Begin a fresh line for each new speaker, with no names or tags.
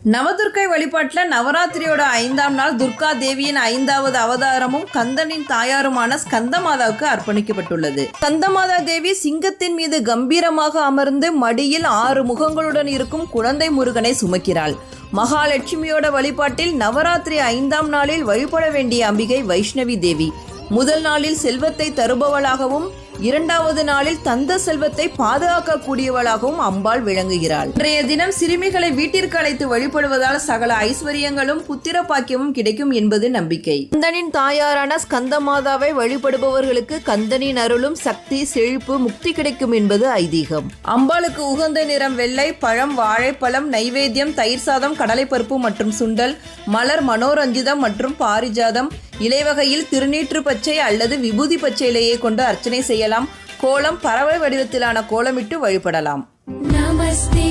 நவதுர்க்கை வழிபாட்டில் நவராத்திரியோட 5ஆம் நாள் துர்கா தேவியின் 5வது அவதாரமும் கந்தனின் தாயாருமான ஸ்கந்தமாதாவுக்கு அர்ப்பணிக்கப்பட்டுள்ளது. ஸ்கந்தமாதா தேவி சிங்கத்தின் மீது கம்பீரமாக அமர்ந்து மடியில் 6 முகங்களுடன் இருக்கும் குழந்தை முருகனை சுமக்கிறாள். மகாலட்சுமியோட வழிபாட்டில் நவராத்திரி 5ஆம் நாளில் வழிபட வேண்டிய அம்பிகை வைஷ்ணவி தேவி. முதல் நாளில் செல்வத்தை தருபவளாகவும் 2வது நாளில் தந்த செல்வத்தை பாதுகாக்கக்கூடியவளாகவும் அம்பாள் விளங்குகிறாள். இன்றைய தினம் சிறுமிகளை வீட்டிற்கு அழைத்து வழிபடுவதால் சகல ஐஸ்வர்யங்களும் புத்திர பாக்கியமும் கிடைக்கும் என்பது நம்பிக்கை. கந்தனின் தாயாரான ஸ்கந்தமாதாவை வழிபடுபவர்களுக்கு கந்தனின் அருளும் சக்தி, செழிப்பு, முக்தி கிடைக்கும் என்பது ஐதீகம். அம்பாளுக்கு உகந்த நிறம் வெள்ளை. பழம், வாழைப்பழம், நைவேத்தியம், தயிர் சாதம், கடலைப்பருப்பு மற்றும் சுண்டல், மலர், மனோரஞ்சிதம் மற்றும் பாரிஜாதம், இலைவகையில் திருநீற்று பச்சை அல்லது விபூதி பச்சை இலையை கொண்டு அர்ச்சனை செய்யலாம். கோலம் பறவை வடிவத்திலான கோலமிட்டு வழிபடலாம். நமஸ்தே.